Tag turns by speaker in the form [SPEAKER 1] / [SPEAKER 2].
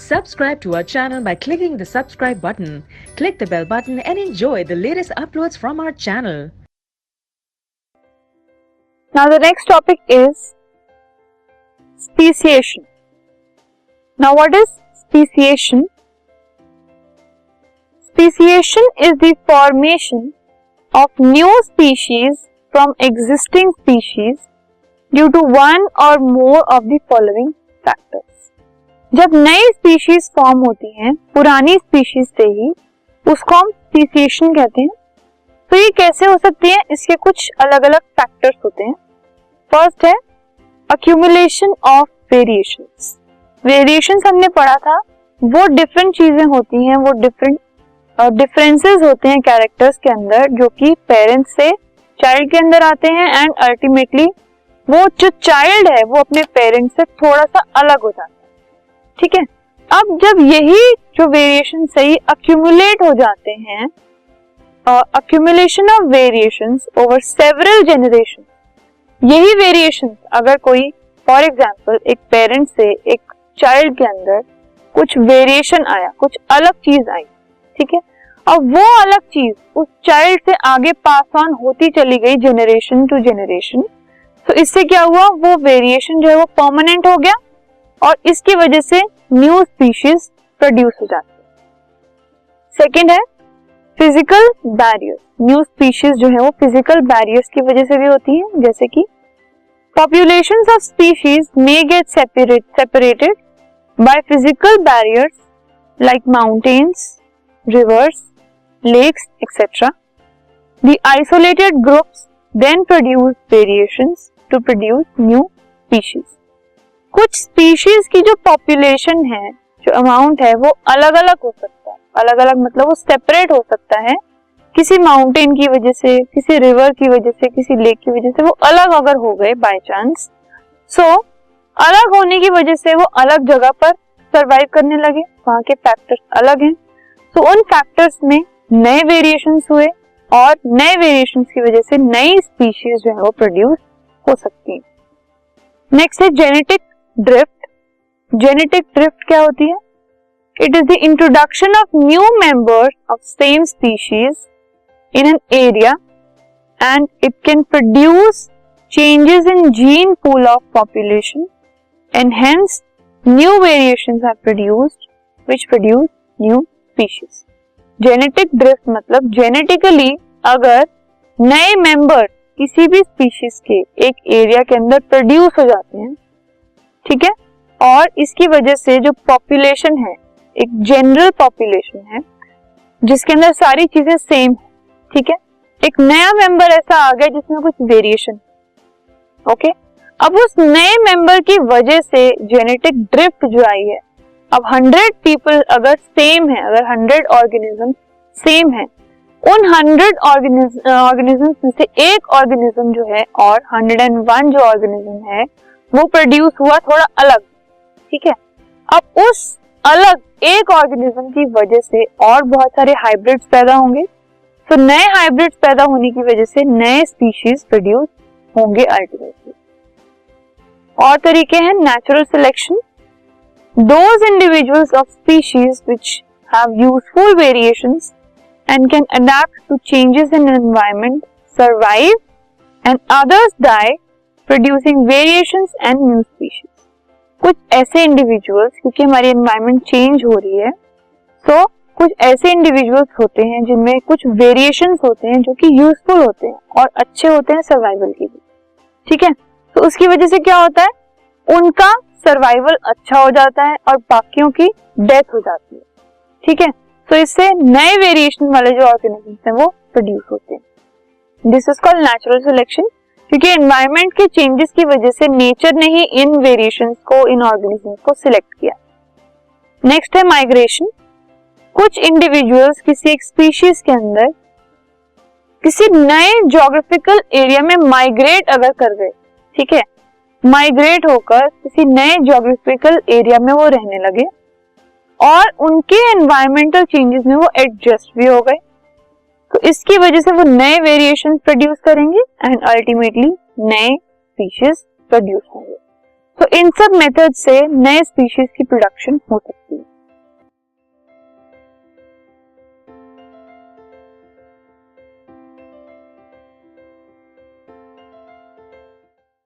[SPEAKER 1] Subscribe to our channel by clicking the subscribe button. Click the bell button and enjoy the latest uploads from our channel.
[SPEAKER 2] Now the next topic is speciation. Now what is speciation? Speciation is the formation of new species from existing species due to one or more of the following factors. जब नई species form होती हैं पुरानी species से ही, उसको हम speciation कहते हैं. तो ये कैसे हो सकती है? इसके कुछ अलग अलग फैक्टर्स होते हैं. फर्स्ट है अक्यूमुलेशन ऑफ वेरिएशंस. वेरिएशंस हमने पढ़ा था, वो डिफरेंट चीजें होती हैं, वो डिफरेंट डिफरेंसेस होते हैं कैरेक्टर्स के अंदर, जो कि पेरेंट्स से चाइल्ड के अंदर आते हैं एंड अल्टीमेटली वो जो चाइल्ड है वो अपने पेरेंट्स से थोड़ा सा अलग हो जाता है. ठीक है. अब जब यही जो वेरिएशन सही अक्यूमुलेट हो जाते हैं, accumulation of variations over several generation, यही वेरिएशंस अगर कोई फॉर एग्जांपल एक पेरेंट से एक चाइल्ड के अंदर कुछ वेरिएशन आया, कुछ अलग चीज आई, ठीक है, अब वो अलग चीज उस चाइल्ड से आगे पास ऑन होती चली गई जनरेशन टू जनरेशन, तो इससे क्या हुआ, वो वेरिएशन जो है वो परमानेंट हो गया और इसकी वजह से न्यू स्पीशीज प्रोड्यूस हो जाती है. सेकेंड है फिजिकल बैरियर्स. न्यू स्पीशीज जो है वो फिजिकल बैरियर्स की वजह से भी होती है, जैसे कि populations of species may get separated by physical barriers like mountains, rivers, lakes, etc. The isolated groups then produce variations to produce new species. कुछ स्पीशीज की जो पॉपुलेशन है, जो अमाउंट है, वो अलग अलग हो सकता है. अलग अलग मतलब वो सेपरेट हो सकता है किसी माउंटेन की वजह से, किसी रिवर की वजह से, किसी लेक की वजह से. वो अलग अगर हो गए बाय चांस, सो अलग होने की वजह से वो अलग जगह पर सरवाइव करने लगे, वहां के फैक्टर्स अलग हैं. तो उन फैक्टर्स में नए वेरिएशंस हुए और नए वेरिएशंस की वजह से नई स्पीशीज जो है वो प्रोड्यूस हो सकती है. नेक्स्ट है जेनेटिक ड्रिफ्ट. जेनेटिक ड्रिफ्ट क्या होती है? It is the introduction of new members of same species in an area and it can produce changes in gene pool of population and hence new variations are produced which produce new species. Genetic drift मतलब genetically अगर नए member किसी भी species के एक area के अंदर produce हो जाते हैं, ठीक है, और इसकी वजह से जो पॉपुलेशन है, एक जनरल पॉपुलेशन है जिसके अंदर सारी चीजें सेम है, ठीक है, एक नया मेंबर ऐसा आ गया जिसमें कुछ वेरिएशन, ओके. अब उस नए मेंबर की वजह से जेनेटिक ड्रिफ्ट जो आई है, अब 100 पीपल अगर सेम है, अगर 100 ऑर्गेनिज्म सेम है, उन 100 ऑर्गेनिज्म में से एक ऑर्गेनिज्म जो है और 101 जो ऑर्गेनिज्म है वो प्रोड्यूस हुआ थोड़ा अलग, ठीक है. अब उस अलग एक ऑर्गेनिज्म की वजह से और बहुत सारे हाइब्रिड्स पैदा होंगे, तो नए हाइब्रिड्स पैदा होने की वजह से नए स्पीशीज प्रोड्यूस होंगे अल्टीमेटली. और तरीके हैं natural selection. Those individuals of species which have useful variations and can adapt to changes in environment survive and others die producing variations and new species. कुछ ऐसे इंडिविजुअल्स, क्योंकि हमारी एनवायरनमेंट चेंज हो रही है, तो कुछ ऐसे इंडिविजुअल्स होते हैं जिनमें कुछ वेरिएशंस होते हैं जो कि यूजफुल होते हैं और अच्छे होते हैं सर्वाइवल के लिए, ठीक है. तो उसकी वजह से क्या होता है, उनका सर्वाइवल अच्छा हो जाता है और बाकियों की डेथ हो जाती है, ठीक है. तो इससे नए वेरिएशन वाले जो ऑर्गेनिजम्स हैं वो प्रोड्यूस होते हैं. This is called natural selection, क्योंकि एनवायरनमेंट के चेंजेस की वजह से नेचर ने ही इन वेरिएशंस को, इन ऑर्गेनिजम्स को सिलेक्ट किया. नेक्स्ट है माइग्रेशन. कुछ इंडिविजुअल्स किसी एक स्पीशीज के अंदर किसी नए ज्योग्राफिकल एरिया में माइग्रेट अगर कर गए, ठीक है, माइग्रेट होकर किसी नए ज्योग्राफिकल एरिया में वो रहने लगे और उनके एनवायरमेंटल चेंजेस में वो एडजस्ट भी हो गए, तो इसकी वजह से वो नए वेरिएशन प्रोड्यूस करेंगे एंड अल्टीमेटली नए स्पीशीज प्रोड्यूस होंगे. तो इन सब मेथड से नए स्पीशीज की प्रोडक्शन हो सकती है.